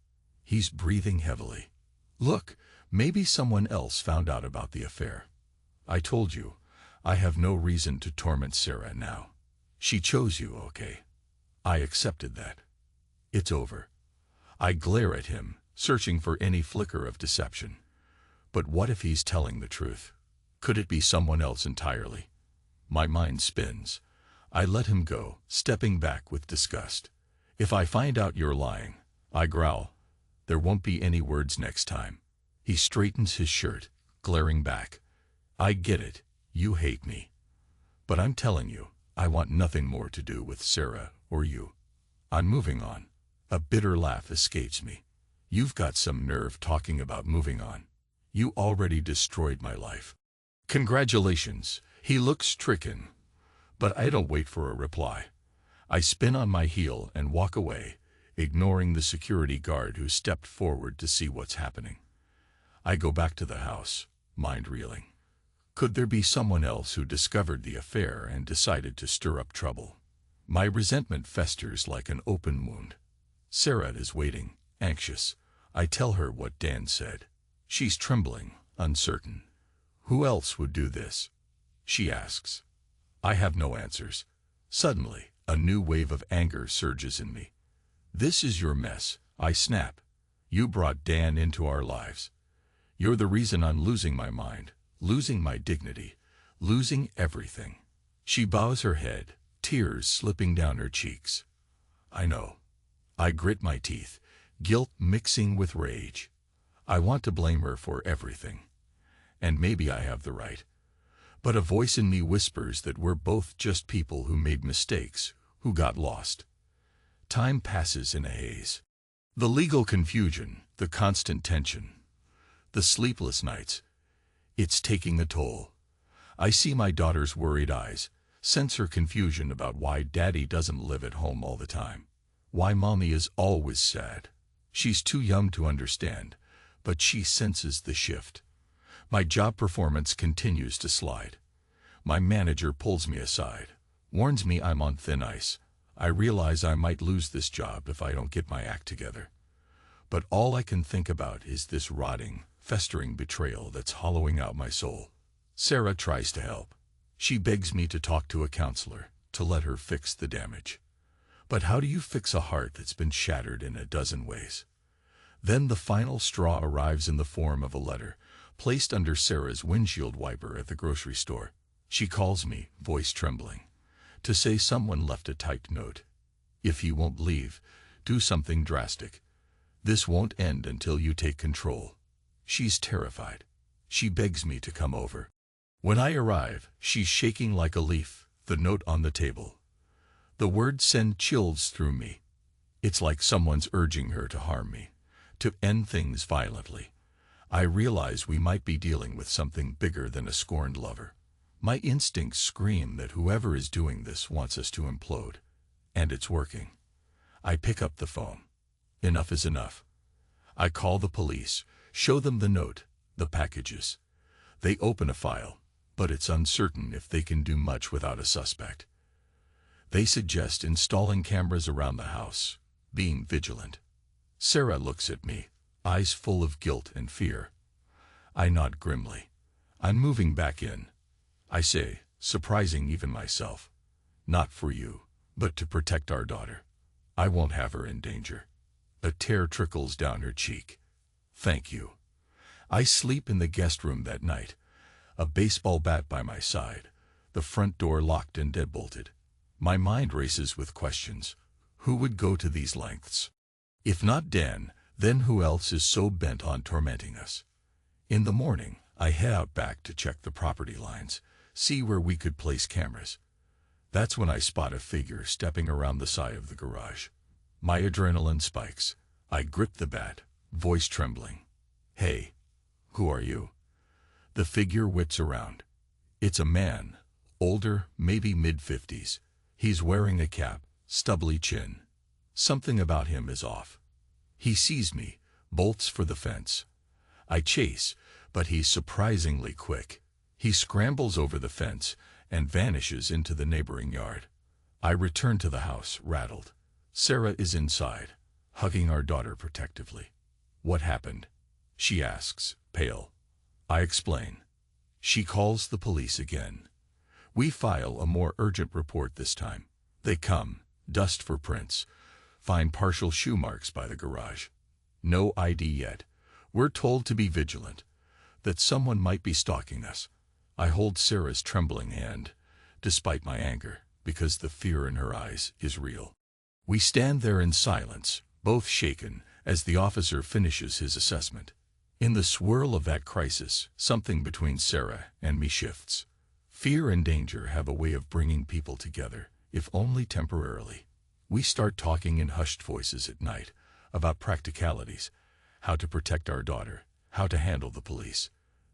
He's breathing heavily. Look, maybe someone else found out about the affair. I told you, I have no reason to torment Sarah now. She chose you, okay? I accepted that. It's over. I glare at him, searching for any flicker of deception. But what if he's telling the truth? Could it be someone else entirely? My mind spins. I let him go, stepping back with disgust. If I find out you're lying, I growl. There won't be any words next time. He straightens his shirt, glaring back. I get it. You hate me. But I'm telling you, I want nothing more to do with Sarah or you. I'm moving on. A bitter laugh escapes me. You've got some nerve talking about moving on. You already destroyed my life. Congratulations. He looks stricken, But I don't wait for a reply. I spin on my heel and walk away, ignoring the security guard who stepped forward to see what's happening. I go back to the house, mind reeling. Could there be someone else who discovered the affair and decided to stir up trouble? My resentment festers like an open wound. Sarah is waiting, anxious. I tell her what Dan said. She's trembling, uncertain. Who else would do this? She asks. I have no answers. Suddenly, a new wave of anger surges in me. This is your mess, I snap. You brought Dan into our lives. You're the reason I'm losing my mind, losing my dignity, losing everything. She bows her head, tears slipping down her cheeks. I know. I grit my teeth, guilt mixing with rage. I want to blame her for everything. And maybe I have the right. But a voice in me whispers that we're both just people who made mistakes, who got lost. Time passes in a haze. The legal confusion, the constant tension, the sleepless nights, it's taking a toll. I see my daughter's worried eyes, sense her confusion about why Daddy doesn't live at home all the time, why Mommy is always sad. She's too young to understand, but she senses the shift. My job performance continues to slide. My manager pulls me aside, warns me I'm on thin ice. I realize I might lose this job if I don't get my act together. But all I can think about is this rotting, festering betrayal that's hollowing out my soul. Sarah tries to help. She begs me to talk to a counselor, to let her fix the damage. But how do you fix a heart that's been shattered in a dozen ways? Then the final straw arrives in the form of a letter, placed under Sarah's windshield wiper at the grocery store. She calls me, voice trembling, to say someone left a typed note. If you won't leave, do something drastic. This won't end until you take control. She's terrified. She begs me to come over. When I arrive, she's shaking like a leaf, the note on the table. The words send chills through me. It's like someone's urging her to harm me, to end things violently. I realize we might be dealing with something bigger than a scorned lover. My instincts scream that whoever is doing this wants us to implode. And it's working. I pick up the phone. Enough is enough. I call the police, show them the note, the packages. They open a file, but it's uncertain if they can do much without a suspect. They suggest installing cameras around the house, being vigilant. Sarah looks at me, eyes full of guilt and fear. I nod grimly. I'm moving back in. I say, surprising even myself. Not for you, but to protect our daughter. I won't have her in danger. A tear trickles down her cheek. Thank you. I sleep in the guest room that night, a baseball bat by my side, the front door locked and deadbolted. My mind races with questions. Who would go to these lengths? If not Dan, then who else is so bent on tormenting us? In the morning, I head out back to check the property lines, see where we could place cameras. That's when I spot a figure stepping around the side of the garage. My adrenaline spikes. I grip the bat, voice trembling. Hey, who are you? The figure whips around. It's a man, older, maybe mid-50s. He's wearing a cap, stubbly chin. Something about him is off. He sees me, bolts for the fence. I chase, but he's surprisingly quick. He scrambles over the fence and vanishes into the neighboring yard. I return to the house, rattled. Sarah is inside, hugging our daughter protectively. What happened? She asks, pale. I explain. She calls the police again. We file a more urgent report this time. They come, dust for prints, find partial shoe marks by the garage. No ID yet. We're told to be vigilant, that someone might be stalking us. I hold Sarah's trembling hand, despite my anger, because the fear in her eyes is real. We stand there in silence, both shaken, as the officer finishes his assessment. In the swirl of that crisis, something between Sarah and me shifts. Fear and danger have a way of bringing people together, if only temporarily. We start talking in hushed voices at night, about practicalities, how to protect our daughter, how to handle the police.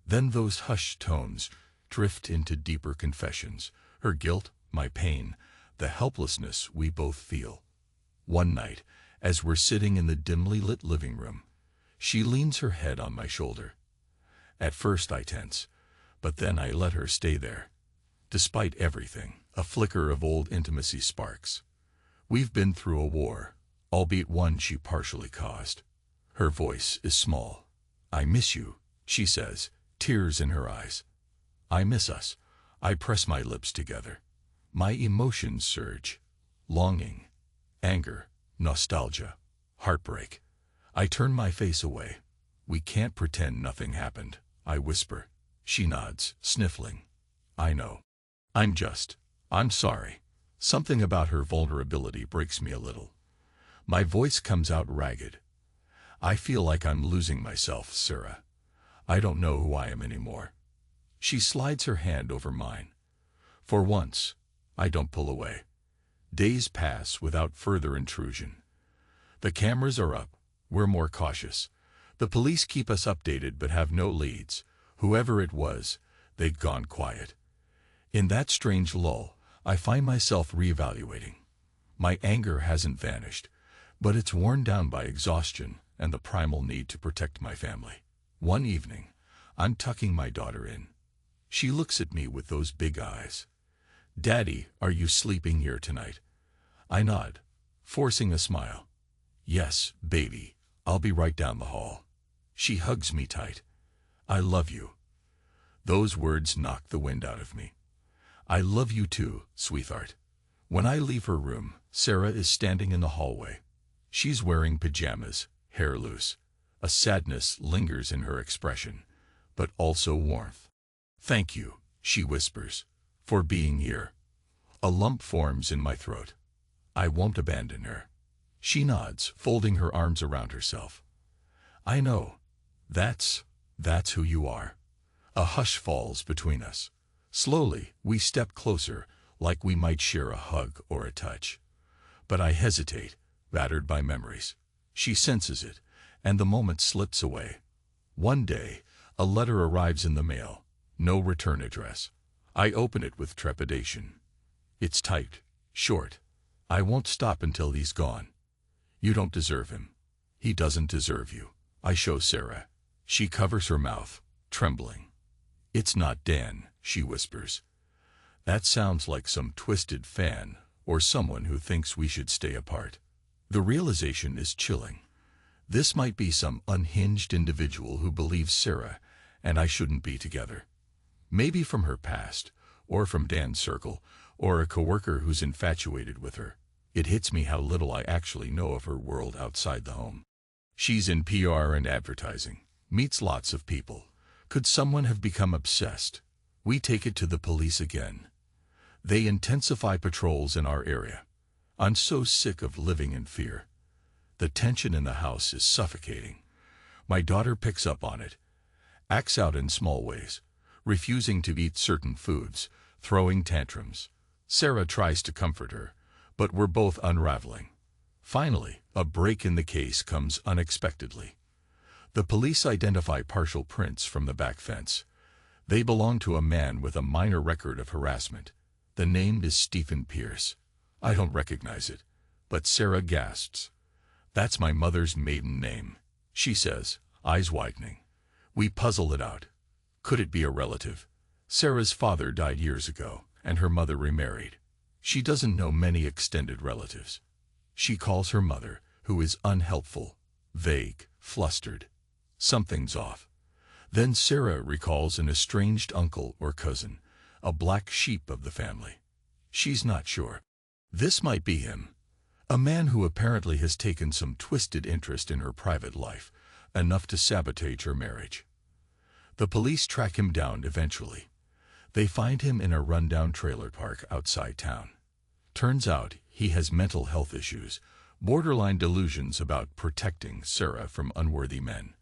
Then those hushed tones drift into deeper confessions, her guilt, my pain, the helplessness we both feel. One night, as we're sitting in the dimly lit living room, she leans her head on my shoulder. At first I tense, but then I let her stay there. Despite everything, a flicker of old intimacy sparks. We've been through a war, albeit one she partially caused. Her voice is small. I miss you, she says, tears in her eyes. I miss us. I press my lips together. My emotions surge. Longing, anger, nostalgia, heartbreak. I turn my face away. We can't pretend nothing happened, I whisper. She nods, sniffling. I know. I'm sorry. Something about her vulnerability breaks me a little. My voice comes out ragged. I feel like I'm losing myself, Sarah. I don't know who I am anymore. She slides her hand over mine. For once, I don't pull away. Days pass without further intrusion. The cameras are up. We're more cautious. The police keep us updated but have no leads. Whoever it was, they'd gone quiet. In that strange lull, I find myself reevaluating. My anger hasn't vanished, but it's worn down by exhaustion and the primal need to protect my family. One evening, I'm tucking my daughter in. She looks at me with those big eyes. Daddy, are you sleeping here tonight? I nod, forcing a smile. Yes, baby, I'll be right down the hall. She hugs me tight. I love you. Those words knock the wind out of me. I love you too, sweetheart. When I leave her room, Sarah is standing in the hallway. She's wearing pajamas, hair loose. A sadness lingers in her expression, but also warmth. Thank you, she whispers, for being here. A lump forms in my throat. I won't abandon her. She nods, folding her arms around herself. I know. That's who you are. A hush falls between us. Slowly, we step closer, like we might share a hug or a touch. But I hesitate, battered by memories. She senses it, and the moment slips away. One day, a letter arrives in the mail. No return address. I open it with trepidation. It's typed, short. I won't stop until he's gone. You don't deserve him. He doesn't deserve you. I show Sarah. She covers her mouth, trembling. It's not Dan, she whispers. That sounds like some twisted fan or someone who thinks we should stay apart. The realization is chilling. This might be some unhinged individual who believes Sarah and I shouldn't be together. Maybe from her past, or from Dan's circle, or a coworker who's infatuated with her. It hits me how little I actually know of her world outside the home. She's in PR and advertising, meets lots of people. Could someone have become obsessed? We take it to the police again. They intensify patrols in our area. I'm so sick of living in fear. The tension in the house is suffocating. My daughter picks up on it, acts out in small ways, refusing to eat certain foods, throwing tantrums. Sarah tries to comfort her, but we're both unraveling. Finally, a break in the case comes unexpectedly. The police identify partial prints from the back fence. They belong to a man with a minor record of harassment. The name is Stephen Pierce. I don't recognize it, but Sarah gasps. That's my mother's maiden name, she says, eyes widening. We puzzle it out. Could it be a relative? Sarah's father died years ago, and her mother remarried. She doesn't know many extended relatives. She calls her mother, who is unhelpful, vague, flustered. Something's off. Then Sarah recalls an estranged uncle or cousin, a black sheep of the family. She's not sure. This might be him. A man who apparently has taken some twisted interest in her private life, enough to sabotage her marriage. The police track him down eventually. They find him in a rundown trailer park outside town. Turns out he has mental health issues, borderline delusions about protecting Sarah from unworthy men.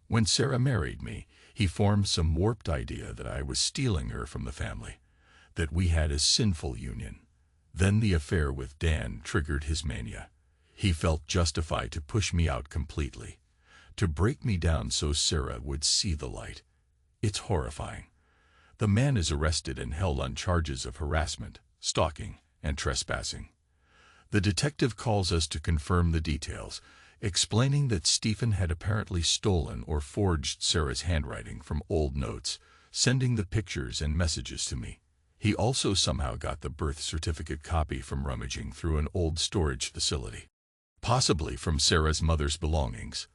When Sarah married me, he formed some warped idea that I was stealing her from the family, that we had a sinful union. Then the affair with Dan triggered his mania. He felt justified to push me out completely, to break me down so Sarah would see the light. It's horrifying. The man is arrested and held on charges of harassment, stalking, and trespassing. The detective calls us to confirm the details, explaining that Stephen had apparently stolen or forged Sarah's handwriting from old notes, sending the pictures and messages to me. He also somehow got the birth certificate copy from rummaging through an old storage facility, possibly from Sarah's mother's belongings.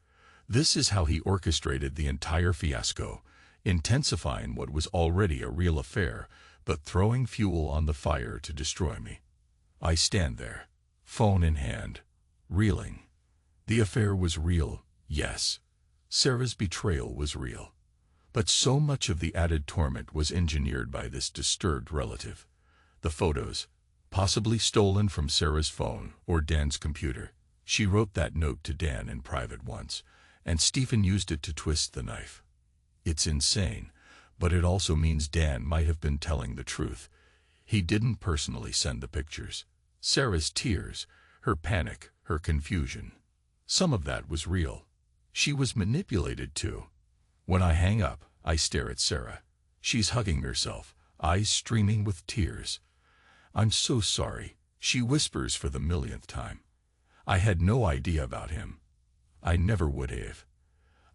This is how he orchestrated the entire fiasco, intensifying what was already a real affair, but throwing fuel on the fire to destroy me. I stand there, phone in hand, reeling. The affair was real, yes. Sarah's betrayal was real. But so much of the added torment was engineered by this disturbed relative. The photos, possibly stolen from Sarah's phone or Dan's computer. She wrote that note to Dan in private once, and Stephen used it to twist the knife. It's insane, but it also means Dan might have been telling the truth. He didn't personally send the pictures. Sarah's tears, her panic, her confusion. Some of that was real. She was manipulated too. When I hang up, I stare at Sarah. She's hugging herself, eyes streaming with tears. "I'm so sorry," she whispers for the millionth time. "I had no idea about him. I never would have."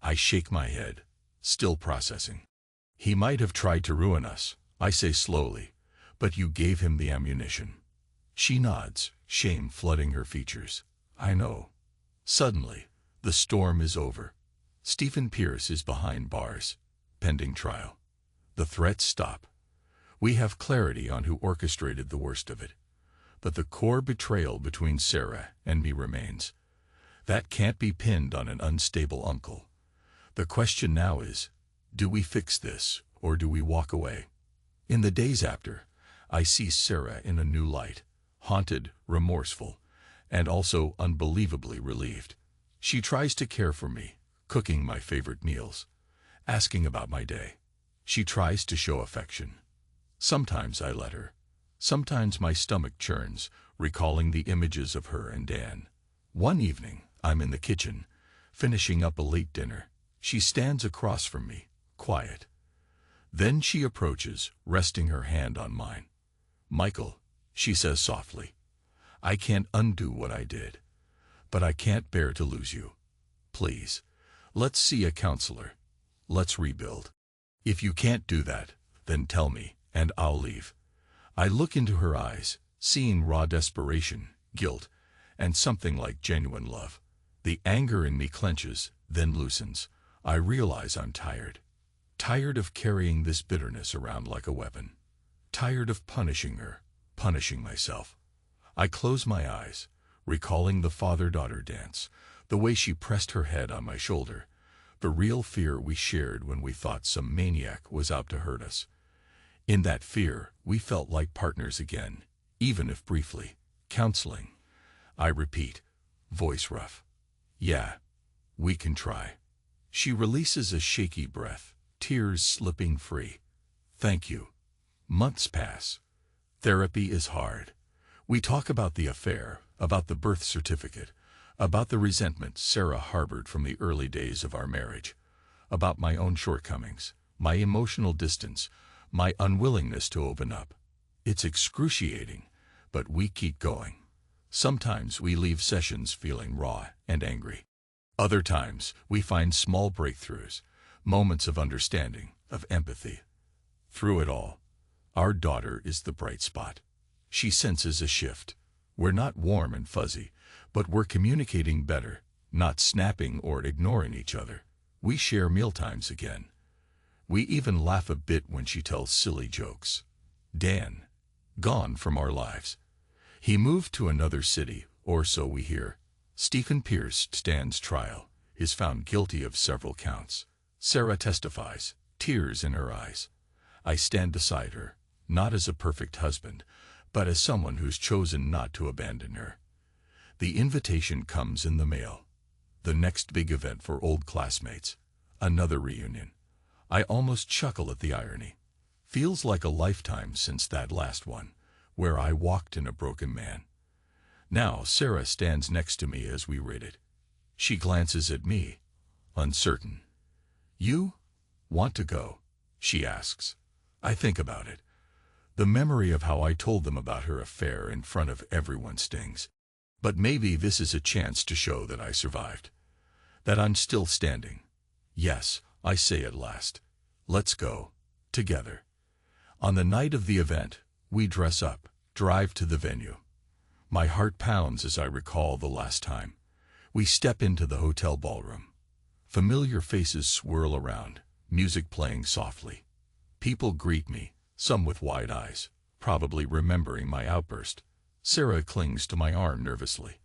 I shake my head, still processing. "He might have tried to ruin us," I say slowly, "but you gave him the ammunition." She nods, shame flooding her features. "I know." Suddenly, the storm is over. Stephen Pierce is behind bars, pending trial. The threats stop. We have clarity on who orchestrated the worst of it. But the core betrayal between Sarah and me remains. That can't be pinned on an unstable uncle. The question now is, do we fix this, or do we walk away? In the days after, I see Sarah in a new light, haunted, remorseful, and also unbelievably relieved. She tries to care for me, cooking my favorite meals, asking about my day. She tries to show affection. Sometimes I let her. Sometimes my stomach churns, recalling the images of her and Dan. One evening, I'm in the kitchen, finishing up a late dinner. She stands across from me, quiet. Then she approaches, resting her hand on mine. "Michael," she says softly, "I can't undo what I did, but I can't bear to lose you. Please, let's see a counselor. Let's rebuild. If you can't do that, then tell me, and I'll leave." I look into her eyes, seeing raw desperation, guilt, and something like genuine love. The anger in me clenches, then loosens. I realize I'm tired. Tired of carrying this bitterness around like a weapon. Tired of punishing her, punishing myself. I close my eyes, recalling the father-daughter dance, the way she pressed her head on my shoulder, the real fear we shared when we thought some maniac was out to hurt us. In that fear, we felt like partners again, even if briefly. "Counseling," I repeat, voice rough. "Yeah, we can try." She releases a shaky breath, tears slipping free. "Thank you." Months pass. Therapy is hard. We talk about the affair, about the birth certificate, about the resentment Sarah harbored from the early days of our marriage, about my own shortcomings, my emotional distance, my unwillingness to open up. It's excruciating, but we keep going. Sometimes we leave sessions feeling raw and angry. Other times we find small breakthroughs, moments of understanding, of empathy. Through it all, our daughter is the bright spot. She senses a shift. We're not warm and fuzzy, but we're communicating better, not snapping or ignoring each other. We share mealtimes again. We even laugh a bit when she tells silly jokes. Dan, gone from our lives. He moved to another city, or so we hear. Stephen Pierce stands trial, is found guilty of several counts. Sarah testifies, tears in her eyes. I stand beside her, not as a perfect husband, but as someone who's chosen not to abandon her. The invitation comes in the mail. The next big event for old classmates. Another reunion. I almost chuckle at the irony. Feels like a lifetime since that last one, where I walked in a broken man. Now Sarah stands next to me as we read it. She glances at me, uncertain. "You want to go?" she asks. I think about it. The memory of how I told them about her affair in front of everyone stings. But maybe this is a chance to show that I survived. That I'm still standing. Yes, I say at last. Let's go. Together. On the night of the event, we dress up, drive to the venue. My heart pounds as I recall the last time. We step into the hotel ballroom. Familiar faces swirl around, music playing softly. People greet me, some with wide eyes, probably remembering my outburst. Sarah clings to my arm nervously.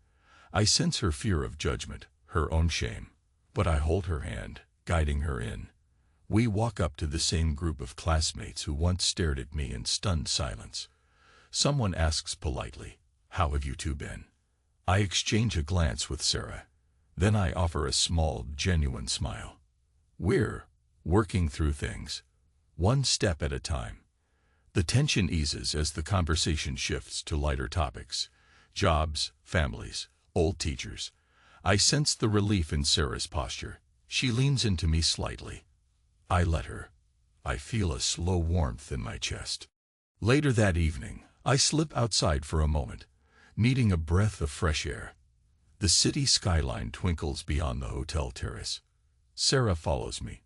I sense her fear of judgment, her own shame. But I hold her hand, guiding her in. We walk up to the same group of classmates who once stared at me in stunned silence. Someone asks politely, "How have you two been?" I exchange a glance with Sarah. Then I offer a small, genuine smile. We're working through things, one step at a time. The tension eases as the conversation shifts to lighter topics. Jobs, families, old teachers. I sense the relief in Sarah's posture. She leans into me slightly. I let her. I feel a slow warmth in my chest. Later that evening, I slip outside for a moment, needing a breath of fresh air. The city skyline twinkles beyond the hotel terrace. Sarah follows me.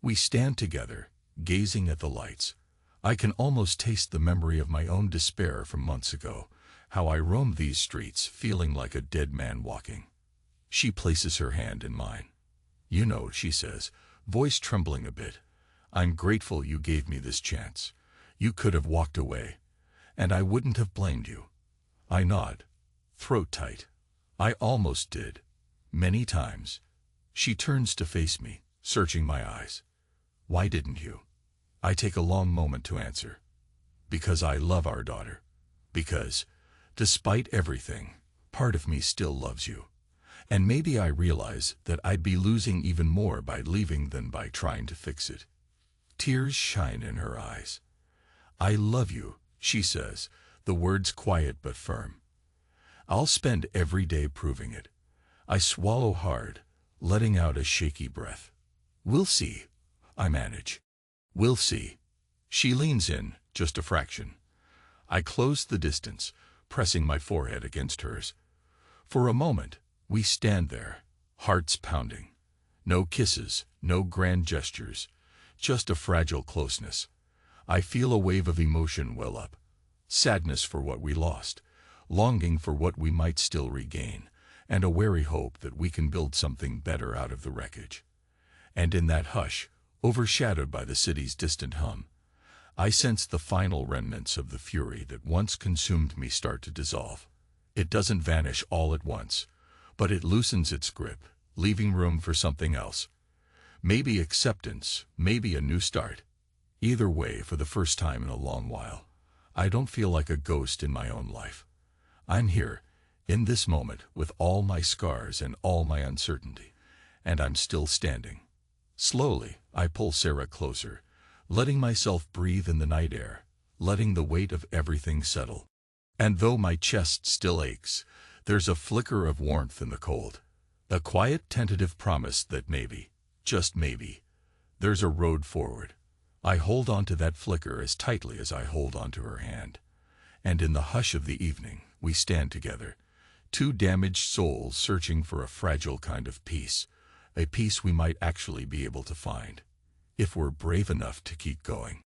We stand together, gazing at the lights. I can almost taste the memory of my own despair from months ago, how I roamed these streets feeling like a dead man walking. She places her hand in mine. "You know," she says, voice trembling a bit, "I'm grateful you gave me this chance. You could have walked away, and I wouldn't have blamed you." I nod, throat tight. I almost did. Many times. She turns to face me, searching my eyes. "Why didn't you?" I take a long moment to answer. "Because I love our daughter. Because, despite everything, part of me still loves you. And maybe I realize that I'd be losing even more by leaving than by trying to fix it." Tears shine in her eyes. "I love you," she says, the words quiet but firm. "I'll spend every day proving it." I swallow hard, letting out a shaky breath. "We'll see," I manage. "We'll see." She leans in, just a fraction. I close the distance, pressing my forehead against hers. For a moment, we stand there, hearts pounding. No kisses, no grand gestures, just a fragile closeness. I feel a wave of emotion well up. Sadness for what we lost, longing for what we might still regain, and a wary hope that we can build something better out of the wreckage. And in that hush, overshadowed by the city's distant hum, I sense the final remnants of the fury that once consumed me start to dissolve. It doesn't vanish all at once, but it loosens its grip, leaving room for something else. Maybe acceptance, maybe a new start. Either way, for the first time in a long while, I don't feel like a ghost in my own life. I'm here, in this moment, with all my scars and all my uncertainty, and I'm still standing. Slowly, I pull Sarah closer, letting myself breathe in the night air, letting the weight of everything settle. And though my chest still aches, there's a flicker of warmth in the cold. A quiet, tentative promise that maybe, just maybe, there's a road forward. I hold on to that flicker as tightly as I hold onto her hand. And in the hush of the evening, we stand together, two damaged souls searching for a fragile kind of peace, a peace we might actually be able to find, if we're brave enough to keep going.